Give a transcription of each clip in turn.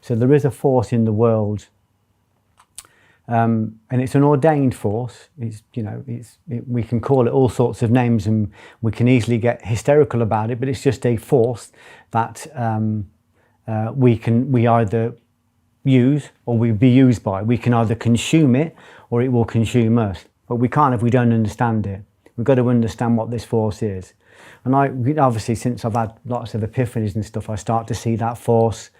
So there is a force in the world, and it's an ordained force. We can call it all sorts of names, and we can easily get hysterical about it, but it's just a force that we either use or we be used by. We can either consume it or it will consume us, but we can't if we don't understand it. We've got to understand what this force is. And obviously, since I've had lots of epiphanies and stuff, I start to see that force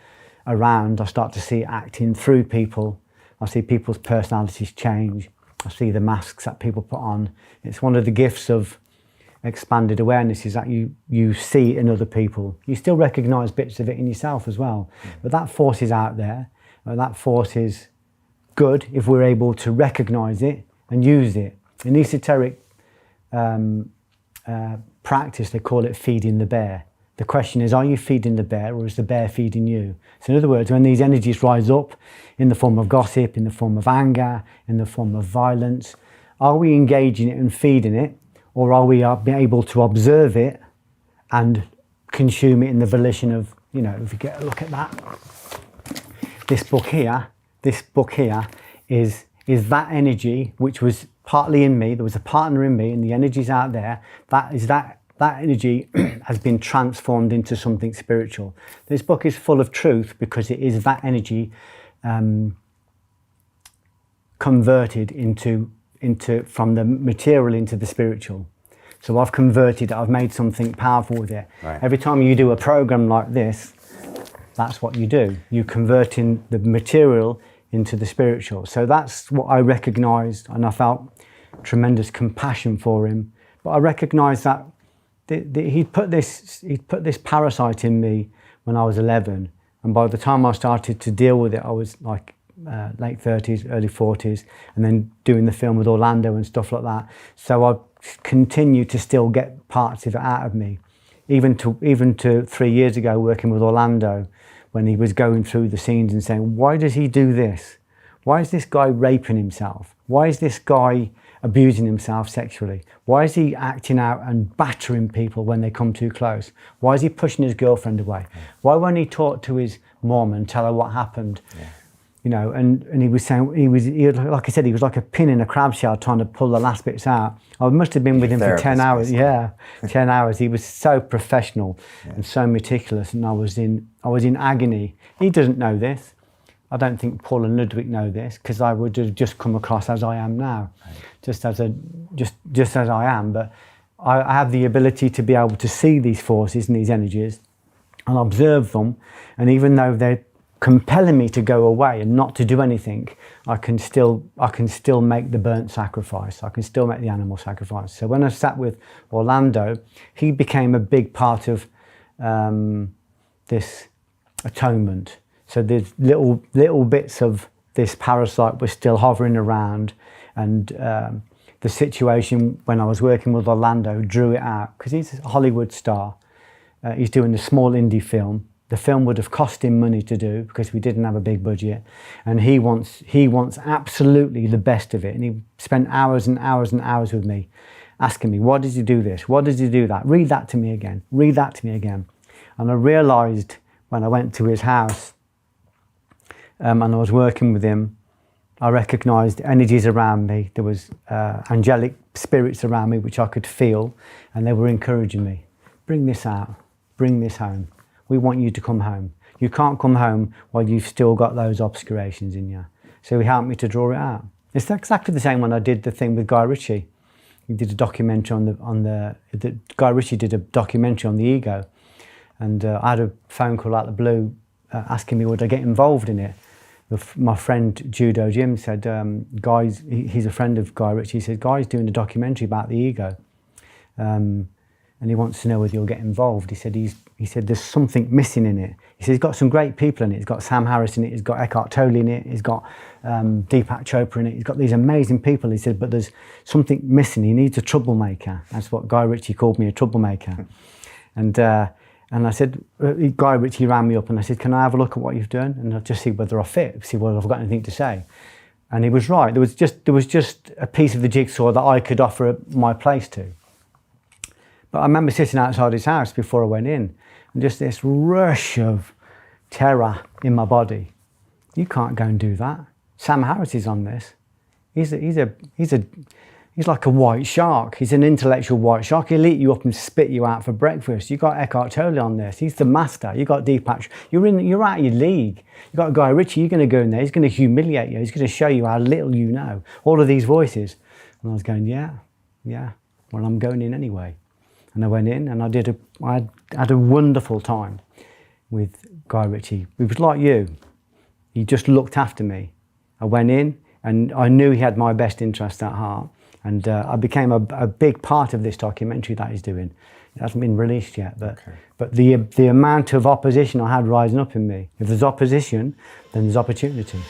around. I start to see it acting through people. I see people's personalities change. I see the masks that people put on. It's one of the gifts of expanded awareness, is that you see it in other people. You still recognise bits of it in yourself as well. But that force is out there. That force is good if we're able to recognise it and use it. In esoteric practice, they call it feeding the bear. The question is, are you feeding the bear or is the bear feeding you? So in other words, when these energies rise up in the form of gossip, in the form of anger, in the form of violence, are we engaging it and feeding it, or are we able to observe it and consume it in the volition of, if you get a look at that, this book here is that energy which was partly in me. There was a partner in me, and the energy's out there. That energy has been transformed into something spiritual. This book is full of truth because it is that energy converted into from the material into the spiritual. So I've converted it. I've made something powerful with it. Right. Every time you do a program like this, that's what you do. You convert in the material into the spiritual. So that's what I recognised, and I felt tremendous compassion for him. But I recognised that he'd put this parasite in me when I was 11, and by the time I started to deal with it, I was like late 30s, early 40s, and then doing the film with Orlando and stuff like that. So I continued to still get parts of it out of me, even to 3 years ago, working with Orlando, when he was going through the scenes and saying, why does he do this? Why is this guy raping himself? Why is this guy abusing himself sexually? Why is he acting out and battering people when they come too close? Why is he pushing his girlfriend away? Why won't he talk to his mom and tell her what happened? And he was saying, like I said, he was like a pin in a crab shell trying to pull the last bits out. I must have been with him for 10 hours. Basically. Yeah, 10 hours. He was so professional and so meticulous, and I was in agony. He doesn't know this. I don't think Paul and Ludwig know this, because I would have just come across as I am now, just as I am. But I have the ability to be able to see these forces and these energies and observe them, and even though they're compelling me to go away and not to do anything, I can still make the burnt sacrifice. I can still make the animal sacrifice. So when I sat with Orlando, he became a big part of this atonement. So there's little bits of this parasite were still hovering around, and the situation when I was working with Orlando drew it out, because he's a Hollywood star. He's doing a small indie film. The film would have cost him money to do because we didn't have a big budget, and he wants absolutely the best of it. And he spent hours and hours and hours with me, asking me, "Why does he do this? What does he do that? Read that to me again. Read that to me again." And I realised when I went to his house and I was working with him, I recognised energies around me. There was angelic spirits around me which I could feel, and they were encouraging me. Bring this out. Bring this home. We want you to come home. You can't come home while you've still got those obscurations in you. So he helped me to draw it out. It's exactly the same when I did the thing with Guy Ritchie. He did a documentary Guy Ritchie did a documentary on the ego, and I had a phone call out of the blue asking me would I get involved in it. My friend Judo Jim said, Guy's, he's a friend of Guy Ritchie, he said, Guy's doing a documentary about the ego. And he wants to know whether you'll get involved. He said there's something missing in it. He said he's got some great people in it. He's got Sam Harris in it. He's got Eckhart Tolle in it. He's got Deepak Chopra in it. He's got these amazing people. He said, but there's something missing. He needs a troublemaker. That's what Guy Ritchie called me, a troublemaker. And I said, Guy Ritchie rang me up and I said, can I have a look at what you've done? And I'll just see whether I fit, see whether I've got anything to say. And he was right. There was just a piece of the jigsaw that I could offer my place to. But I remember sitting outside his house before I went in, and just this rush of terror in my body. You can't go and do that. Sam Harris is on this. He's like a white shark. He's an intellectual white shark. He'll eat you up and spit you out for breakfast. You got Eckhart Tolle on this. He's the master. You got Deepak. You're out of your league. You got Guy Ritchie. You're going to go in there. He's going to humiliate you. He's going to show you how little you know. All of these voices. And I was going, yeah. Well, I'm going in anyway. And I went in and I had a wonderful time with Guy Ritchie. He was like you. He just looked after me. I went in and I knew he had my best interest at heart. And I became a big part of this documentary that he's doing. It hasn't been released yet, but the amount of opposition I had rising up in me. If there's opposition, then there's opportunity.